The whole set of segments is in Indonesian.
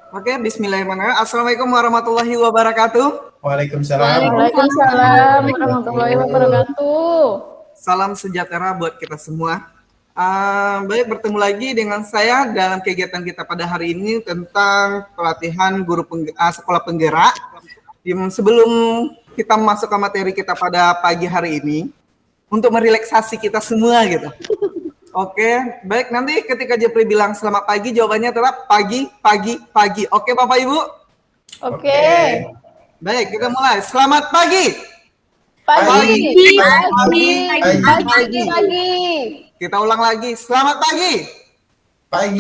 Oke, bismillahirrahmanirrahim. Assalamualaikum warahmatullahi wabarakatuh. Waalaikumsalam. Waalaikumsalam warahmatullahi wabarakatuh. Salam sejahtera buat kita semua. Baik, bertemu lagi dengan saya dalam kegiatan kita pada hari ini tentang pelatihan sekolah penggerak. Sebelum kita masuk ke materi kita pada pagi hari ini, untuk merelaksasi kita semua gitu. Oke, baik, nanti ketika Jepri bilang selamat pagi, jawabannya tetap pagi, pagi, pagi. Oke, Bapak Ibu? Oke. Baik, kita mulai. Selamat pagi. Pagi. Kita ulang lagi. Selamat pagi. Pagi.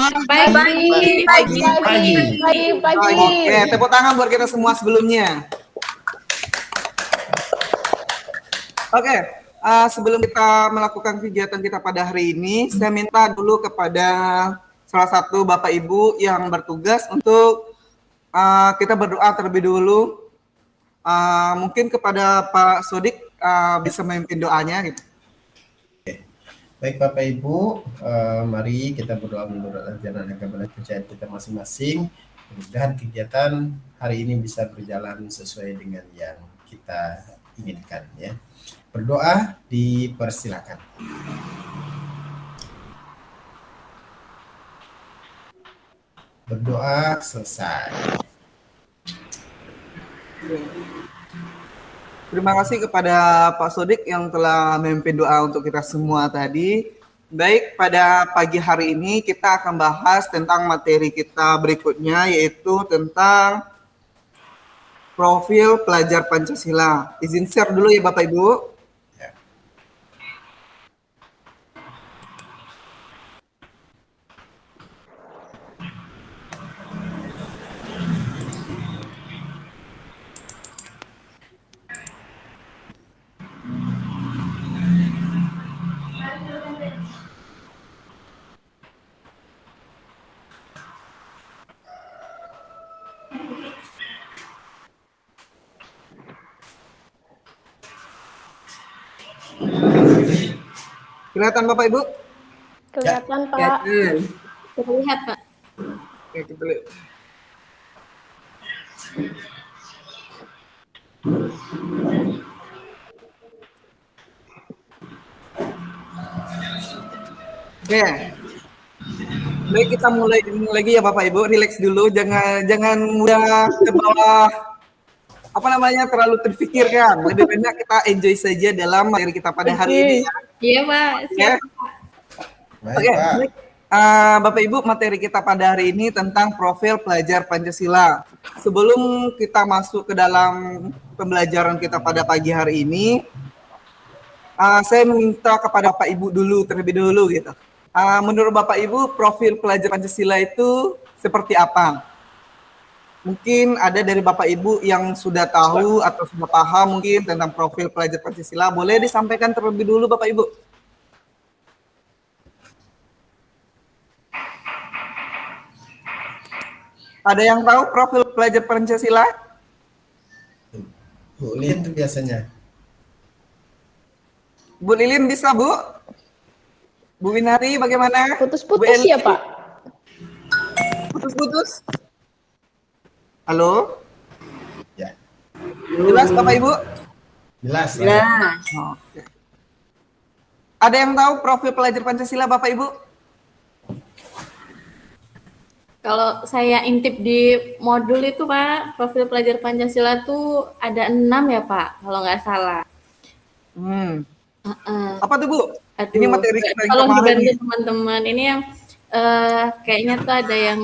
Oke, tepuk tangan buat kita semua sebelumnya. Oke. Sebelum kita melakukan kegiatan kita pada hari ini, saya minta dulu kepada salah satu Bapak Ibu yang bertugas untuk kita berdoa terlebih dulu. Mungkin kepada Pak Sodik bisa memimpin doanya gitu. Baik Bapak Ibu, mari kita berdoa menurut ajaran agama dan kepercayaan kita masing-masing. Mudah-mudahan kegiatan hari ini bisa berjalan sesuai dengan yang kita inginkan ya. Berdoa dipersilakan. Berdoa selesai. Terima kasih kepada Pak Sodik yang telah memimpin doa untuk kita semua tadi. Baik, pada pagi hari ini kita akan bahas tentang materi kita berikutnya, yaitu tentang profil pelajar Pancasila. Izin share dulu ya Bapak Ibu. Kelihatan Bapak Ibu? Kelihatan Pak. Terlihat Pak. Oke, kita lihat. Oke. Baik, kita mulai lagi ya Bapak Ibu. Relax dulu, jangan mudah ke bawah terlalu terfikirkan. Lebih banyak kita enjoy saja dalam materi kita pada hari ini ya. Iya Pak. Siap. Oke. Bapak Ibu, materi kita pada hari ini tentang profil pelajar Pancasila. Sebelum kita masuk ke dalam pembelajaran kita pada pagi hari ini, saya minta kepada Bapak Ibu dulu terlebih dahulu gitu. Menurut Bapak Ibu, profil pelajar Pancasila itu seperti apa? Mungkin ada dari Bapak Ibu yang sudah tahu atau sudah paham mungkin tentang profil pelajar Pancasila. Boleh disampaikan terlebih dulu Bapak Ibu? Ada yang tahu profil pelajar Pancasila? Bu Lin itu biasanya. Bu Lilin bisa Bu? Bu Winari bagaimana? Putus-putus ya Pak? Putus-putus? Halo? Ya. Jelas Bapak Ibu? Jelas. Ya. Oke. Ada yang tahu profil pelajar Pancasila Bapak Ibu? Kalau saya intip di modul itu Pak, profil pelajar Pancasila tuh ada 6 ya Pak, kalau nggak salah. Apa tuh Bu? Aduh, Ini materi kita yang tolong kemarin. dibantu teman-teman. Ini yang kayaknya tuh ada yang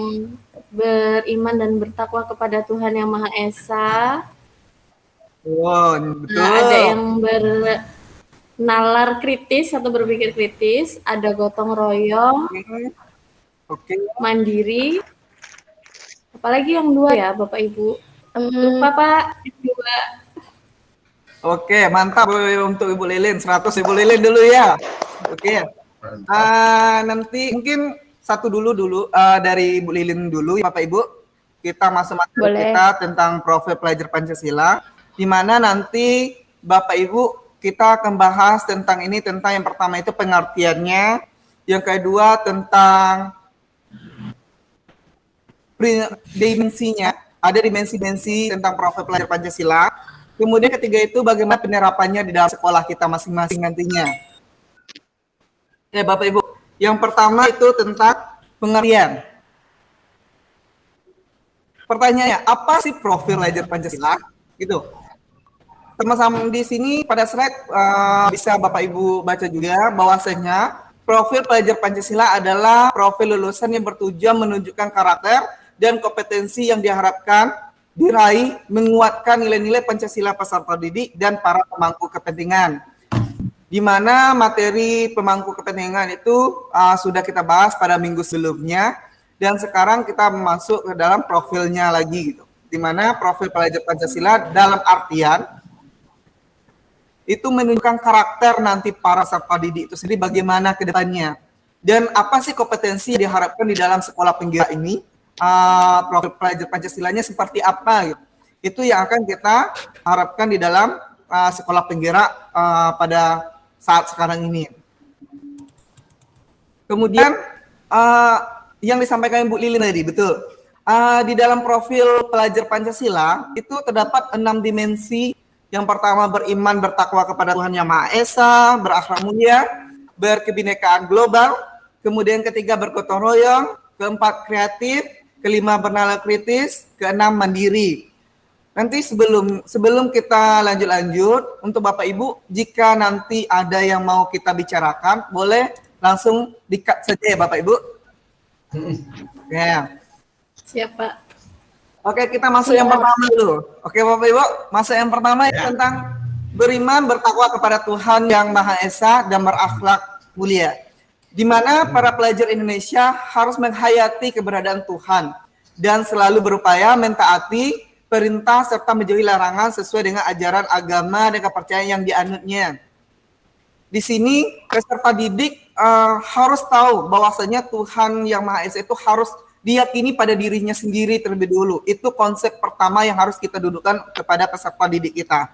beriman dan bertakwa kepada Tuhan Yang Maha Esa. Wow, betul. Ada yang bernalar kritis atau berpikir kritis, ada gotong royong, Oke. mandiri. Apalagi yang 2 ya Bapak Ibu? Lupa Pak, 2. Oke, mantap untuk Ibu Lilin. 100 Ibu Lilin dulu ya. Oke. Nanti mungkin satu dulu dari Ibu Lilin dulu ya Bapak Ibu. Kita masuk materi kita tentang profil pelajar Pancasila, di mana nanti Bapak Ibu kita akan bahas tentang yang pertama itu pengertiannya, yang kedua tentang dimensinya, ada dimensi-dimensi tentang profil pelajar Pancasila. Kemudian ketiga itu bagaimana penerapannya di dalam sekolah kita masing-masing nantinya. Ya Bapak Ibu, yang pertama itu tentang pengertian. Pertanyaannya, apa sih profil pelajar Pancasila? Gitu. Sama-sama di sini pada slide bisa Bapak Ibu baca juga bahwasanya profil pelajar Pancasila adalah profil lulusan yang bertujuan menunjukkan karakter dan kompetensi yang diharapkan diraih, menguatkan nilai-nilai Pancasila peserta didik dan para pemangku kepentingan. Di mana materi pemangku kepentingan itu sudah kita bahas pada minggu sebelumnya, dan sekarang kita masuk ke dalam profilnya lagi gitu. Di mana profil pelajar Pancasila dalam artian itu menunjukkan karakter nanti para peserta didik itu sendiri bagaimana ke depannya. Dan apa sih kompetensi yang diharapkan di dalam sekolah penggerak ini, profil pelajar Pancasilanya seperti apa gitu. Itu yang akan kita harapkan di dalam sekolah penggerak pada saat sekarang ini. Kemudian yang disampaikan Bu Lilin tadi, betul. Di dalam profil pelajar Pancasila itu terdapat 6 dimensi. Yang pertama beriman bertakwa kepada Tuhan Yang Maha Esa, berakhlak mulia, berkebinekaan global, kemudian ketiga bergotong royong, keempat kreatif, kelima bernalar kritis, keenam mandiri. Nanti sebelum kita lanjut untuk Bapak Ibu, jika nanti ada yang mau kita bicarakan, boleh langsung di-cut saja ya Bapak Ibu. Ya. Siap, Pak. Oke, kita masuk yang pertama dulu. Oke, Bapak Ibu, masuk yang pertama tentang beriman bertakwa kepada Tuhan Yang Maha Esa dan berakhlak mulia. Di mana para pelajar Indonesia harus menghayati keberadaan Tuhan dan selalu berupaya mentaati perintah serta menjauhi larangan sesuai dengan ajaran agama dan kepercayaan yang dianutnya. Di sini peserta didik harus tahu bahwasanya Tuhan Yang Maha Esa itu harus diyakini pada dirinya sendiri terlebih dulu. Itu konsep pertama yang harus kita dudukkan kepada peserta didik kita.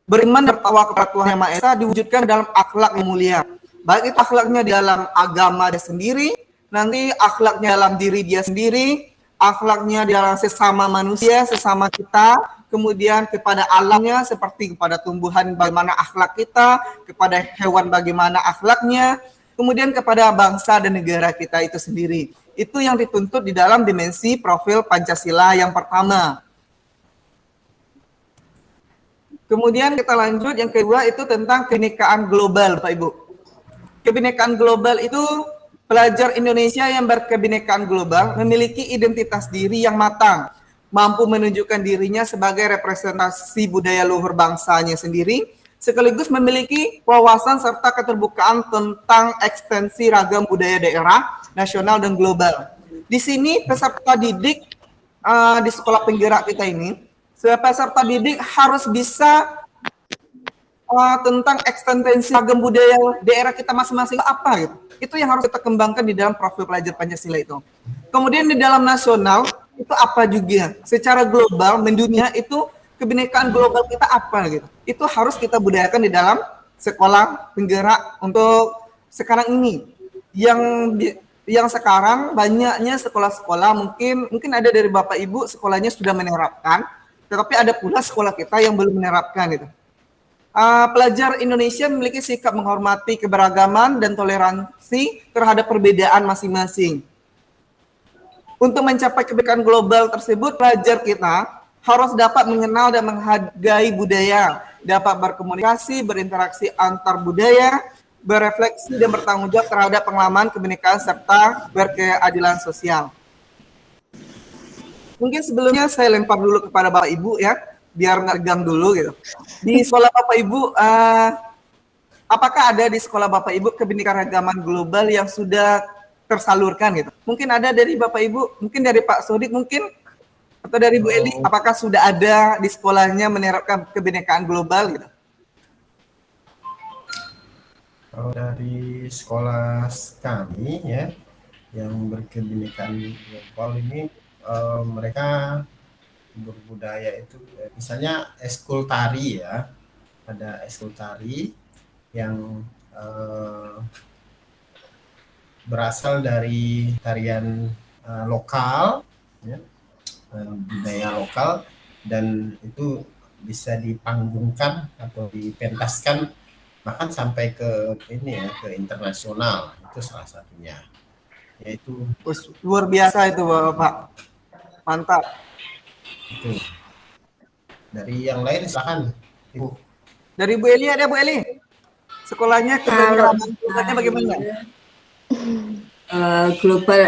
Beriman bertakwa kepada Tuhan Yang Maha Esa diwujudkan dalam akhlak yang mulia. Baik itu akhlaknya di dalam agama dia sendiri, nanti akhlaknya dalam diri dia sendiri, akhlaknya di dalam sesama manusia, sesama kita, kemudian kepada alamnya seperti kepada tumbuhan bagaimana akhlak kita, kepada hewan bagaimana akhlaknya, kemudian kepada bangsa dan negara kita itu sendiri. Itu yang dituntut di dalam dimensi profil Pancasila yang pertama. Kemudian kita lanjut, yang kedua itu tentang kebinekaan global, Pak Ibu. Kebinekaan global itu pelajar Indonesia yang berkebinekaan global memiliki identitas diri yang matang, mampu menunjukkan dirinya sebagai representasi budaya luhur bangsanya sendiri, sekaligus memiliki wawasan serta keterbukaan tentang ekstensi ragam budaya daerah, nasional, dan global. Di sini peserta didik di sekolah penggerak kita ini, peserta didik harus bisa tentang ekstensi ragam budaya daerah kita masing-masing apa gitu. Itu yang harus kita kembangkan di dalam profil pelajar Pancasila itu. Kemudian di dalam nasional itu apa juga? Secara global, mendunia itu kebinekaan global kita apa gitu. Itu harus kita budayakan di dalam sekolah penggerak untuk sekarang ini. Yang sekarang banyaknya sekolah-sekolah mungkin ada dari Bapak Ibu sekolahnya sudah menerapkan, tetapi ada pula sekolah kita yang belum menerapkan gitu. Pelajar Indonesia memiliki sikap menghormati keberagaman dan toleransi terhadap perbedaan masing-masing. Untuk mencapai kebinekaan global tersebut, pelajar kita harus dapat mengenal dan menghargai budaya, dapat berkomunikasi, berinteraksi antar budaya, berefleksi dan bertanggung jawab terhadap pengalaman kebinekaan serta berkeadilan sosial. Mungkin sebelumnya saya lempar dulu kepada Bapak Ibu ya, biar nggak gang dulu gitu. Di sekolah Bapak Ibu, apakah ada di sekolah Bapak Ibu kebinekaragaman global yang sudah tersalurkan gitu? Mungkin ada dari Bapak Ibu, mungkin dari Pak Sodik mungkin, atau dari Bu Eli, apakah sudah ada di sekolahnya menerapkan kebinekaan global gitu? Kalau dari sekolah kami ya, yang berkebinekaan global ini mereka berbudaya itu, misalnya eskul tari ya, ada eskul tari yang berasal dari tarian lokal, ya, budaya lokal, dan itu bisa dipanggungkan atau dipentaskan bahkan sampai ke ini ya, ke internasional. Itu salah satunya, yaitu Luar biasa itu Bapak. Mantap. itu. Dari yang lain silakan Ibu. Dari Bu Eli ada Bu Eli? Sekolahnya keberagaman globalnya bagaimana? Global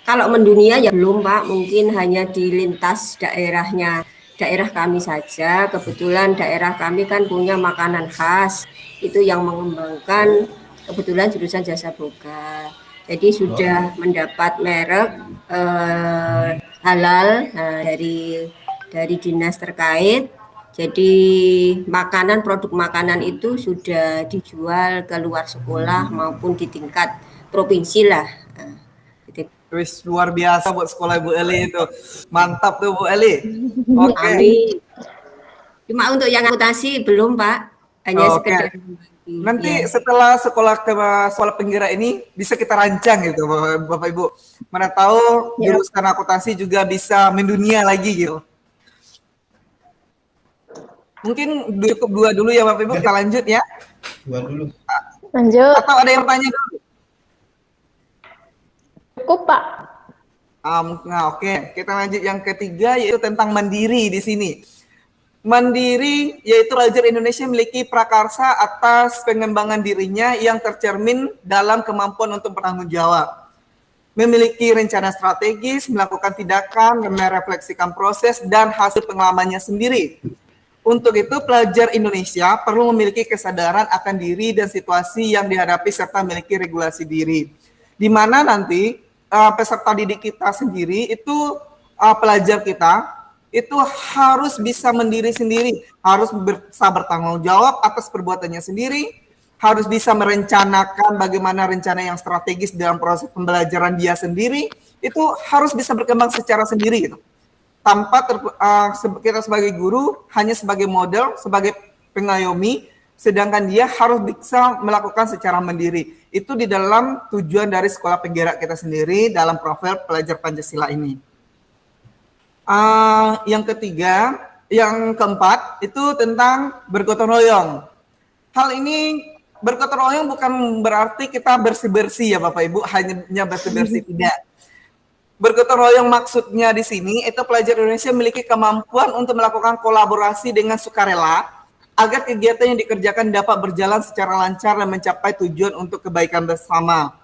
kalau mendunia ya belum Pak, mungkin hanya di lintas daerahnya daerah kami saja. Kebetulan daerah kami kan punya makanan khas, itu yang mengembangkan kebetulan jurusan jasa boga. Jadi sudah mendapat merek halal dari dinas terkait. Jadi produk makanan itu sudah dijual ke luar sekolah maupun di tingkat provinsi lah. Wis luar biasa buat sekolah Bu Eli itu. Mantap tuh Bu Eli. Oke. Amin. Cuma untuk yang akuntansi belum Pak, hanya sekedar nanti setelah sekolah penggerak ini bisa kita rancang gitu Bapak Ibu. Mana tahu jurusan akuntansi juga bisa mendunia lagi gitu. Mungkin cukup 2 dulu ya Bapak Ibu, kita lanjut ya. 2 dulu. Lanjut. Atau ada yang tanya dulu? Cukup Pak. Nah, oke. Kita lanjut yang ketiga yaitu tentang mandiri di sini. Mandiri yaitu pelajar Indonesia memiliki prakarsa atas pengembangan dirinya yang tercermin dalam kemampuan untuk bertanggung jawab. Memiliki rencana strategis, melakukan tindakan, merefleksikan proses dan hasil pengalamannya sendiri. Untuk itu, pelajar Indonesia perlu memiliki kesadaran akan diri dan situasi yang dihadapi serta memiliki regulasi diri. Di mana nanti peserta didik kita sendiri itu pelajar kita itu harus bisa mendiri sendiri, harus bisa bertanggung jawab atas perbuatannya sendiri, harus bisa merencanakan bagaimana rencana yang strategis dalam proses pembelajaran dia sendiri, itu harus bisa berkembang secara sendiri gitu. Tanpa kita sebagai guru hanya sebagai model, sebagai pengayomi, sedangkan dia harus bisa melakukan secara mandiri. Itu di dalam tujuan dari sekolah penggerak kita sendiri dalam profil pelajar Pancasila ini. Yang ketiga, yang keempat itu tentang bergotong royong. Hal ini bergotong royong bukan berarti kita bersih-bersih ya Bapak Ibu, hanya bersih-bersih tidak. Bergotong royong maksudnya di sini itu pelajar Indonesia memiliki kemampuan untuk melakukan kolaborasi dengan sukarela agar kegiatan yang dikerjakan dapat berjalan secara lancar dan mencapai tujuan untuk kebaikan bersama.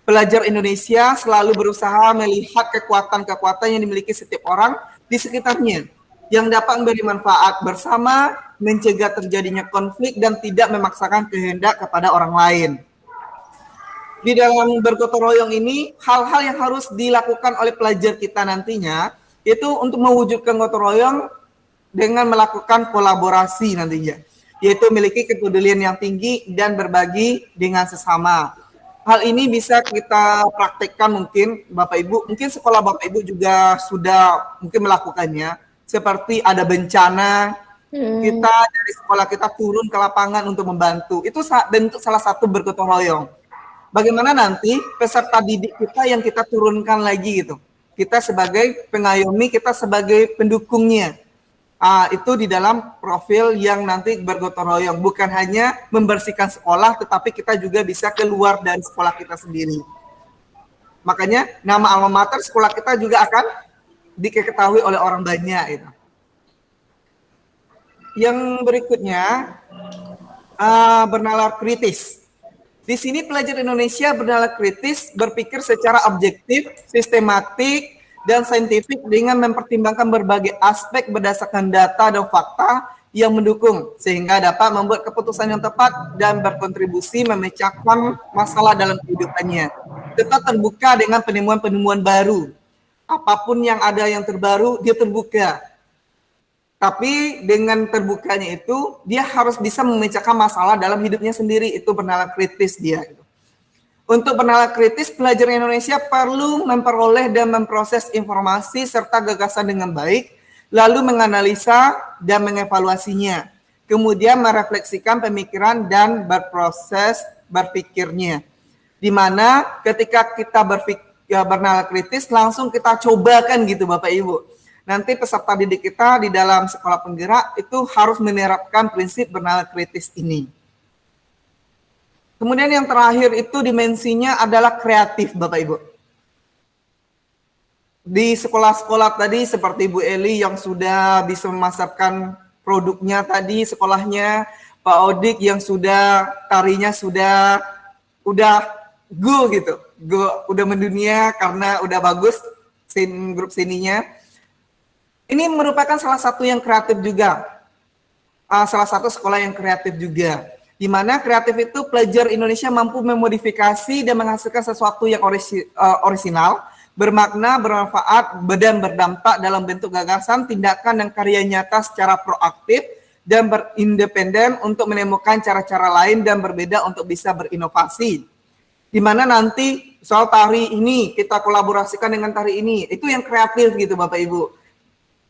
Pelajar Indonesia selalu berusaha melihat kekuatan-kekuatan yang dimiliki setiap orang di sekitarnya yang dapat memberi manfaat bersama, mencegah terjadinya konflik dan tidak memaksakan kehendak kepada orang lain. Di dalam bergotong royong ini, hal-hal yang harus dilakukan oleh pelajar kita nantinya, itu untuk mewujudkan gotong royong dengan melakukan kolaborasi nantinya, yaitu memiliki kepedulian yang tinggi dan berbagi dengan sesama. Hal ini bisa kita praktekkan mungkin Bapak Ibu, mungkin sekolah Bapak Ibu juga sudah mungkin melakukannya, seperti ada bencana, kita dari sekolah kita turun ke lapangan untuk membantu, itu bentuk salah satu bergotong royong. Bagaimana nanti peserta didik kita yang kita turunkan lagi gitu. Kita sebagai pengayomi, kita sebagai pendukungnya. Itu di dalam profil yang nanti bergotong royong. Bukan hanya membersihkan sekolah, tetapi kita juga bisa keluar dari sekolah kita sendiri. Makanya nama alma mater sekolah kita juga akan diketahui oleh orang banyak. Gitu. Yang berikutnya, bernalar kritis. Di sini pelajar Indonesia bernalar kritis, berpikir secara objektif, sistematik, dan saintifik dengan mempertimbangkan berbagai aspek berdasarkan data dan fakta yang mendukung, sehingga dapat membuat keputusan yang tepat dan berkontribusi memecahkan masalah dalam kehidupannya. Tetap terbuka dengan penemuan-penemuan baru. Apapun yang ada yang terbaru, dia terbuka. Tapi dengan terbukanya itu, dia harus bisa memecahkan masalah dalam hidupnya sendiri. Itu bernalar kritis dia. Untuk bernalar kritis, pelajar Indonesia perlu memperoleh dan memproses informasi serta gagasan dengan baik, lalu menganalisa dan mengevaluasinya. Kemudian merefleksikan pemikiran dan berproses berpikirnya. di mana ketika kita bernalar kritis langsung kita cobakan gitu Bapak Ibu. Nanti peserta didik kita di dalam sekolah penggerak itu harus menerapkan prinsip bernalar kritis ini. Kemudian yang terakhir itu dimensinya adalah kreatif Bapak Ibu. Di sekolah-sekolah tadi seperti Bu Eli yang sudah bisa memasarkan produknya tadi sekolahnya, Pak Odik yang sudah tarinya udah go gitu, udah mendunia karena udah bagus grup sininya. Ini merupakan salah satu yang kreatif juga, salah satu sekolah yang kreatif juga, di mana kreatif itu pelajar Indonesia mampu memodifikasi dan menghasilkan sesuatu yang orisinal, bermakna, bermanfaat, dan berdampak dalam bentuk gagasan, tindakan, dan karya nyata secara proaktif dan berindependen untuk menemukan cara-cara lain dan berbeda untuk bisa berinovasi. Di mana nanti soal tari ini kita kolaborasikan dengan tari ini, itu yang kreatif gitu Bapak Ibu.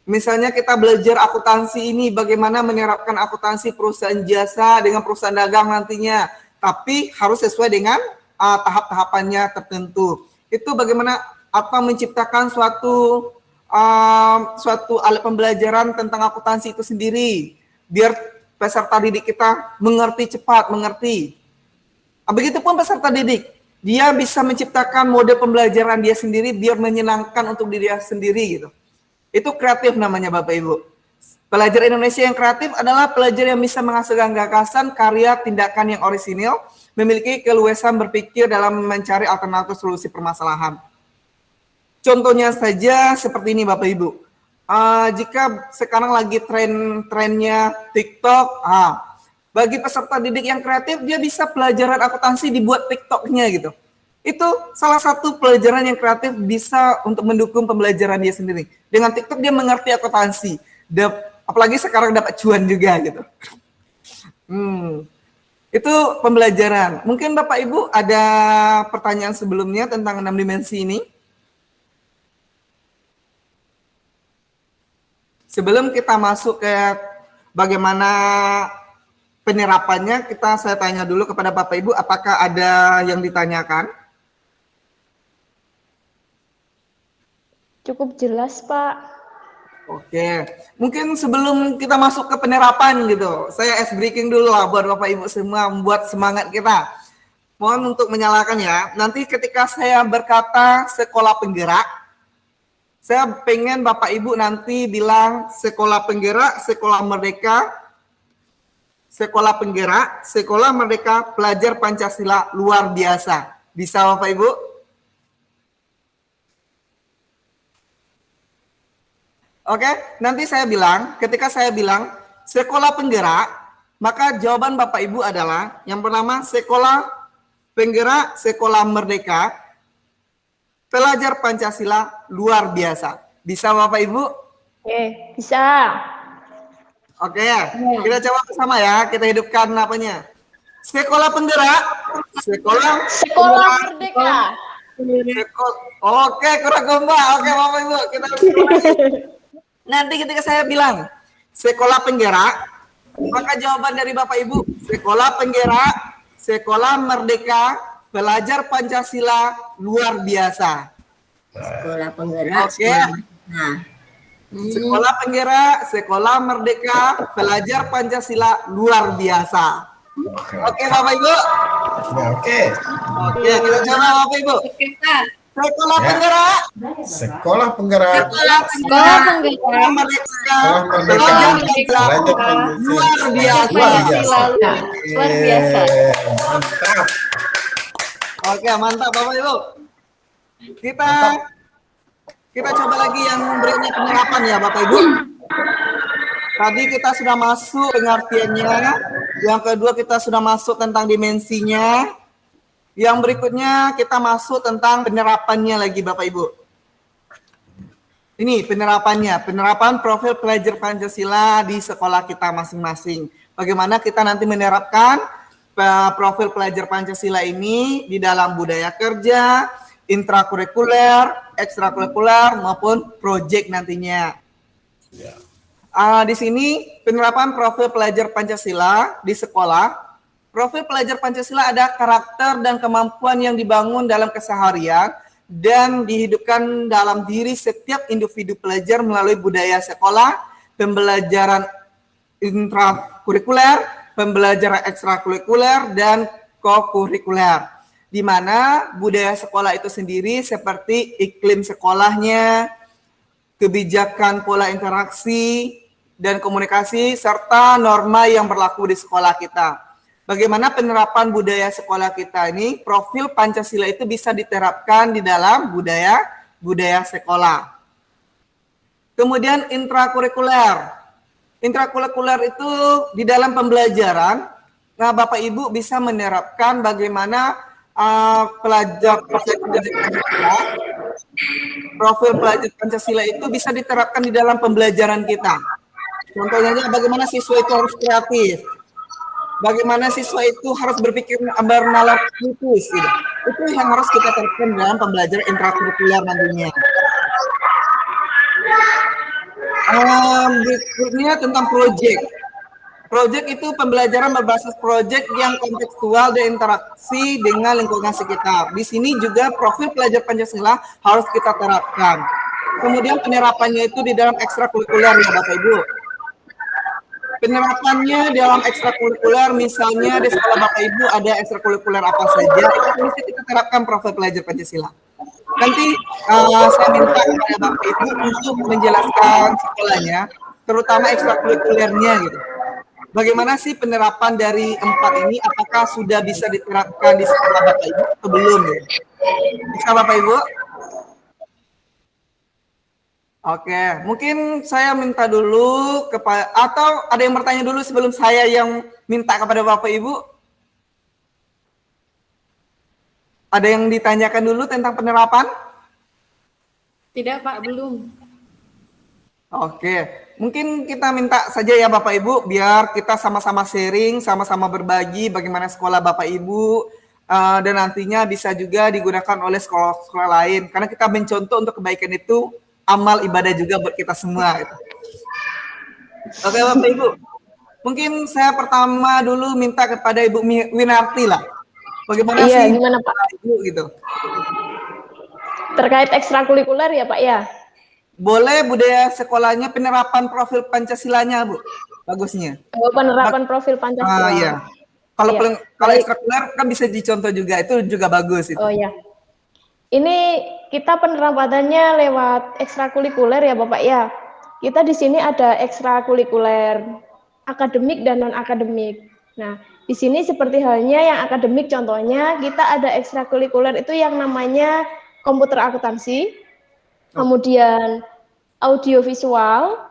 Misalnya kita belajar akuntansi ini, bagaimana menerapkan akuntansi perusahaan jasa dengan perusahaan dagang nantinya, tapi harus sesuai dengan tahap-tahapannya tertentu. Itu bagaimana menciptakan suatu alat pembelajaran tentang akuntansi itu sendiri, biar peserta didik kita mengerti. Begitupun peserta didik, dia bisa menciptakan mode pembelajaran dia sendiri biar menyenangkan untuk diri dia sendiri gitu. Itu kreatif namanya Bapak Ibu. Pelajar Indonesia yang kreatif adalah pelajar yang bisa menghasilkan gagasan, karya, tindakan yang orisinil, memiliki keluasan berpikir dalam mencari alternatif solusi permasalahan. Contohnya saja seperti ini Bapak Ibu. Jika sekarang lagi trennya TikTok, bagi peserta didik yang kreatif, dia bisa pelajaran akuntansi dibuat TikToknya gitu. Itu salah satu pelajaran yang kreatif bisa untuk mendukung pembelajaran dia sendiri. Dengan TikTok dia mengerti akuntansi, apalagi sekarang dapat cuan juga gitu. Itu pembelajaran. Mungkin Bapak Ibu ada pertanyaan sebelumnya tentang 6 dimensi ini? Sebelum kita masuk ke bagaimana penerapannya, saya tanya dulu kepada Bapak Ibu, apakah ada yang ditanyakan? Cukup jelas, Pak. Oke, mungkin sebelum kita masuk ke penerapan gitu, saya ice breaking dulu lah buat Bapak Ibu semua, membuat semangat kita. Mohon untuk menyalakan ya. Nanti ketika saya berkata sekolah penggerak, saya pengen Bapak Ibu nanti bilang sekolah penggerak, sekolah merdeka, sekolah penggerak, sekolah merdeka, pelajar Pancasila luar biasa. Bisa Bapak Ibu? Oke, nanti saya bilang, ketika saya bilang sekolah penggerak, maka jawaban Bapak Ibu adalah yang pertama sekolah penggerak, sekolah merdeka, pelajar Pancasila luar biasa. Bisa Bapak Ibu? Oke, bisa. Oke, kita coba bersama ya, kita hidupkan apanya. Sekolah penggerak, sekolah merdeka. Oke, kurang kompak. Oke, Bapak Ibu, kita nanti ketika saya bilang sekolah penggerak, maka jawaban dari Bapak Ibu sekolah penggerak, sekolah merdeka, pelajar Pancasila luar biasa. Sekolah penggerak. Oke. Sekolah penggerak, sekolah merdeka, pelajar Pancasila luar biasa. Oke Bapak Ibu. Oke, kita coba Bapak Ibu. Sekolah penggerak, sekolah penggerak, sekolah merdeka, pelajar Pancasila luar biasa. Luar biasa. Mantap. Oke, mantap Bapak Ibu. Kita coba lagi yang berikutnya penerapan ya Bapak Ibu. Tadi kita sudah masuk pengertiannya, yang kedua kita sudah masuk tentang dimensinya. Yang berikutnya kita masuk tentang penerapannya lagi Bapak Ibu. Ini penerapannya, penerapan profil pelajar Pancasila di sekolah kita masing-masing. Bagaimana kita nanti menerapkan profil pelajar Pancasila ini di dalam budaya kerja, intrakurikuler, ekstrakurikuler maupun proyek nantinya. Di sini penerapan profil pelajar Pancasila di sekolah Profil pelajar Pancasila ada karakter dan kemampuan yang dibangun dalam keseharian dan dihidupkan dalam diri setiap individu pelajar melalui budaya sekolah, pembelajaran intrakurikuler, pembelajaran ekstrakurikuler, dan kokurikuler. Di mana budaya sekolah itu sendiri seperti iklim sekolahnya, kebijakan pola interaksi dan komunikasi, serta norma yang berlaku di sekolah kita. Bagaimana penerapan budaya sekolah kita ini, profil Pancasila itu bisa diterapkan di dalam budaya sekolah. Kemudian intrakurikuler. Intrakurikuler itu di dalam pembelajaran, nah Bapak Ibu bisa menerapkan bagaimana profil pelajar Pancasila itu bisa diterapkan di dalam pembelajaran kita. Contohnya bagaimana siswa itu harus kreatif, bagaimana siswa itu harus berpikir bernalar kritis, gitu. Itu yang harus kita terapkan dalam pembelajaran intrakurikuler nantinya. Berikutnya tentang proyek. Proyek itu pembelajaran berbasis proyek yang kontekstual dan interaksi dengan lingkungan sekitar. Di sini juga profil pelajar Pancasila harus kita terapkan. Kemudian penerapannya itu di dalam ekstrakurikuler ya Bapak Ibu. Penerapannya dalam ekstrakurikuler, misalnya di sekolah Bapak Ibu ada ekstrakurikuler apa saja, itu bisa kita terapkan profil pelajar Pancasila. Nanti saya minta kepada Bapak Ibu untuk menjelaskan sekolahnya, terutama ekstrakurikulernya gitu. Bagaimana sih penerapan dari 4 ini? Apakah sudah bisa diterapkan di sekolah Bapak Ibu atau belum? Gitu? Bisa Bapak Ibu? Oke, mungkin saya minta dulu atau ada yang bertanya dulu sebelum saya yang minta kepada Bapak Ibu? Ada yang ditanyakan dulu tentang penerapan? Tidak Pak, belum. Oke, mungkin kita minta saja ya Bapak Ibu, biar kita sama-sama sharing, sama-sama berbagi bagaimana sekolah Bapak Ibu, dan nantinya bisa juga digunakan oleh sekolah-sekolah lain. Karena kita mencontoh untuk kebaikan itu, amal ibadah juga buat kita semua. Gitu. Oke Bapak Ibu, mungkin saya pertama dulu minta kepada Ibu Winarti lah. Bagaimana sih gimana Pak? Ibu gitu? Terkait ekstrakurikuler ya Pak ya? Boleh budaya sekolahnya penerapan profil Pancasilanya Bu, bagusnya. Oh, penerapan profil Pancasila. Iya. Kalau Iya. kalau ekstrakurikuler kan bisa dicontoh juga, itu juga bagus itu. Oh ya. Ini kita penerapannya lewat ekstrakurikuler ya Bapak ya. Kita di sini ada ekstrakurikuler akademik dan non akademik. Nah, di sini seperti halnya yang akademik, contohnya kita ada ekstrakurikuler itu yang namanya komputer akuntansi, kemudian audiovisual,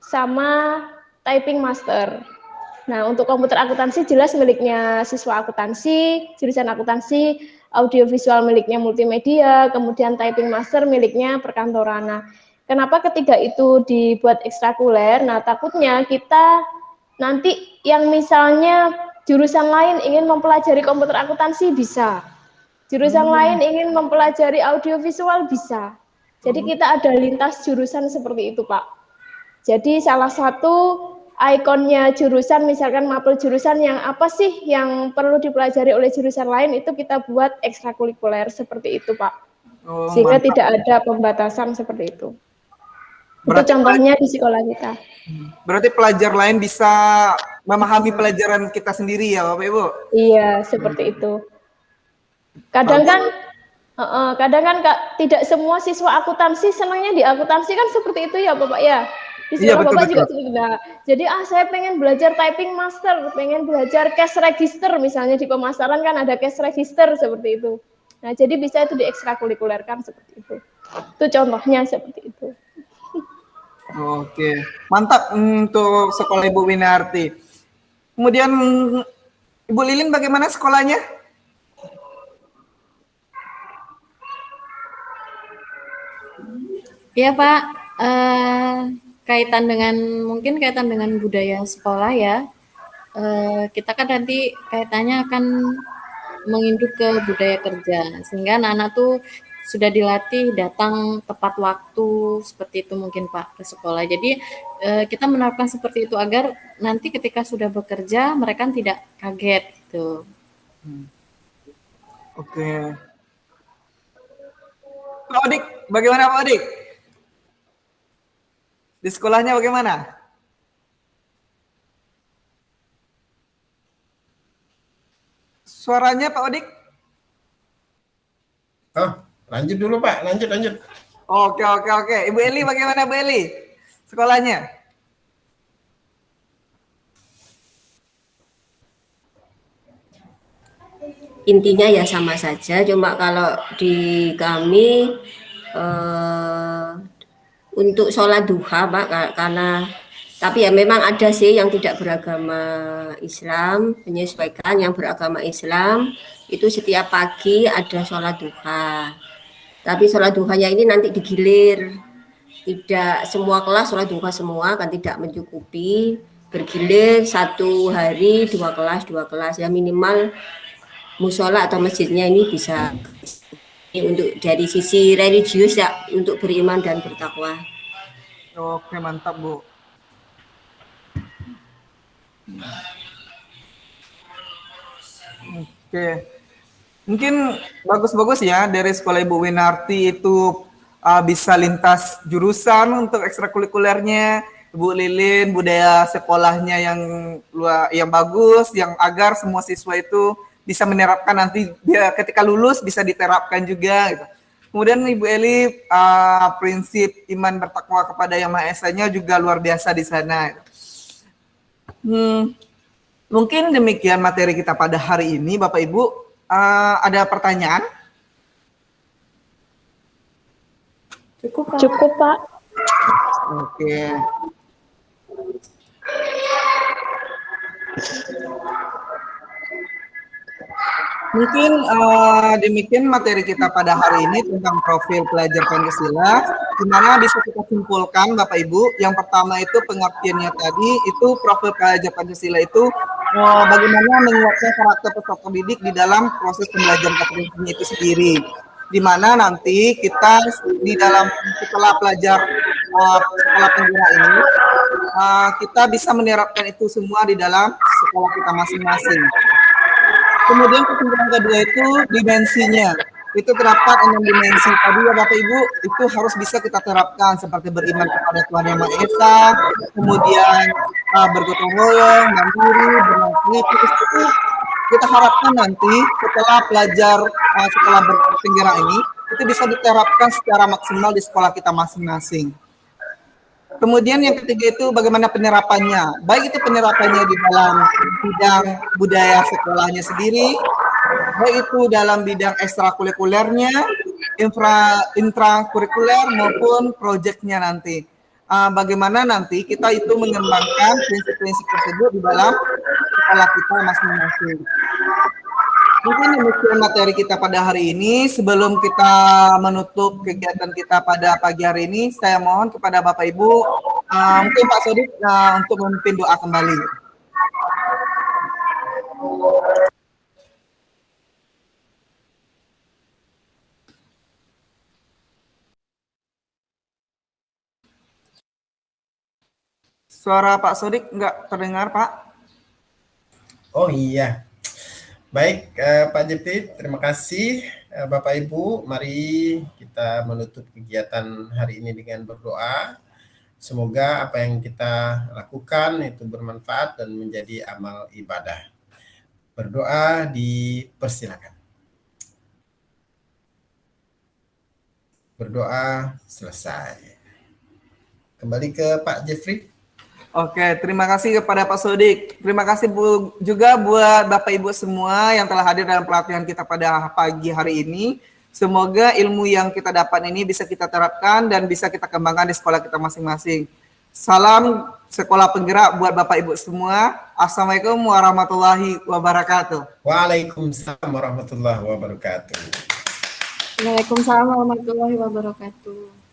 sama typing master. Nah, untuk komputer akuntansi jelas miliknya siswa akuntansi, jurusan akuntansi, audiovisual miliknya multimedia, kemudian typing master miliknya perkantoran. Nah, kenapa ketiga itu dibuat ekstrakurikuler? Nah, takutnya kita nanti yang misalnya jurusan lain ingin mempelajari komputer akuntansi bisa, jurusan lain ingin mempelajari audiovisual bisa. Jadi kita ada lintas jurusan seperti itu Pak. Jadi salah satu ikonnya jurusan, misalkan mapel jurusan yang apa sih yang perlu dipelajari oleh jurusan lain, itu kita buat ekstrakurikuler seperti itu Pak. Sehingga mantap. Tidak ada pembatasan seperti itu. Berarti itu contohnya di sekolah kita. Berarti pelajar lain bisa memahami pelajaran kita sendiri ya Bapak Ibu? Iya, seperti itu. Kadang kan tidak semua siswa akuntansi senangnya di akuntansi kan seperti itu ya Bapak ya. Di sekolah Bapak juga tidak. Jadi saya pengen belajar typing master, pengen belajar cash register misalnya di pemasaran kan ada cash register seperti itu. Nah, jadi bisa itu diekstrakurikulerkan seperti itu. Itu contohnya seperti itu. Oke, mantap untuk sekolah Ibu Winarti. Kemudian Ibu Lilin bagaimana sekolahnya? Iya Pak, kaitan dengan budaya sekolah ya. Kita kan nanti kaitannya akan menginduk ke budaya kerja, sehingga anak-anak tuh sudah dilatih datang tepat waktu seperti itu mungkin Pak ke sekolah. Jadi kita menerapkan seperti itu agar nanti ketika sudah bekerja mereka tidak kaget Tuh. Oke. Pak Odik, bagaimana Pak Odik? Di sekolahnya bagaimana? Suaranya Pak Odik? Oh, lanjut dulu Pak, lanjut. Oke. Ibu Eli bagaimana Bu Eli? Sekolahnya? Intinya ya sama saja, cuma kalau di kami untuk sholat duha Pak, karena tapi ya memang ada sih yang tidak beragama Islam, menyesuaikan. Yang beragama Islam itu setiap pagi ada sholat duha. Tapi sholat duhanya ini nanti digilir, tidak semua kelas sholat duha semua, kan tidak mencukupi, bergilir 1 hari 2 kelas ya, minimal musola atau masjidnya ini bisa untuk dari sisi religius ya, untuk beriman dan bertakwa. Oke, mantap Bu. Oke. Mungkin bagus-bagus ya dari sekolah Ibu Winarti itu bisa lintas jurusan untuk ekstrakurikulernya. Ibu Lilin budaya sekolahnya yang bagus, yang agar semua siswa itu bisa menerapkan nanti dia ketika lulus bisa diterapkan juga gitu. Kemudian Ibu Eli prinsip iman bertakwa kepada Yang Maha Esa-nya juga luar biasa di sana. Mungkin demikian materi kita pada hari ini, Bapak Ibu. Ada pertanyaan? Cukup Pak. Oke. Mungkin demikian materi kita pada hari ini tentang profil pelajar Pancasila, di mana bisa kita simpulkan Bapak Ibu. Yang pertama itu pengertiannya tadi, itu profil pelajar Pancasila itu bagaimana menguatkan karakter peserta didik di dalam proses pembelajaran Pancasila itu sendiri. Di mana nanti kita di dalam setelah pelajar sekolah penggerak ini, kita bisa menerapkan itu semua di dalam sekolah kita masing-masing. Kemudian kesimpulan kedua itu dimensinya. Itu terdapat 6 dimensi tadi ya Bapak Ibu, itu harus bisa kita terapkan seperti beriman kepada Tuhan Yang Maha Esa, kemudian bergotong royong, mandiri, bernatif, itu kita harapkan nanti setelah pelajar sekolah berpenggerak ini itu bisa diterapkan secara maksimal di sekolah kita masing-masing. Kemudian yang ketiga itu bagaimana penerapannya, baik itu penerapannya di dalam bidang budaya sekolahnya sendiri, baik itu dalam bidang ekstrakurikulernya, intrakurikuler maupun proyeknya nanti. Bagaimana nanti kita itu mengembangkan prinsip-prinsip tersebut di dalam sekolah kita masing-masing. Mungkin demikian materi kita pada hari ini. Sebelum kita menutup kegiatan kita pada pagi hari ini, saya mohon kepada Bapak Ibu, mungkin Pak Sodik untuk memimpin doa kembali. Suara Pak Sodik nggak terdengar, Pak. Oh iya. Baik, Pak Jepti, terima kasih. Bapak Ibu, mari kita menutup kegiatan hari ini dengan berdoa. Semoga apa yang kita lakukan itu bermanfaat dan menjadi amal ibadah. Berdoa dipersilakan. Berdoa selesai. Kembali ke Pak Jeffrey. Oke, terima kasih kepada Pak Sodik. Terima kasih juga buat Bapak Ibu semua yang telah hadir dalam pelatihan kita pada pagi hari ini. Semoga ilmu yang kita dapat ini bisa kita terapkan dan bisa kita kembangkan di sekolah kita masing-masing. Salam sekolah penggerak buat Bapak Ibu semua. Assalamualaikum warahmatullahi wabarakatuh. Waalaikumsalam warahmatullahi wabarakatuh. Waalaikumsalam warahmatullahi wabarakatuh.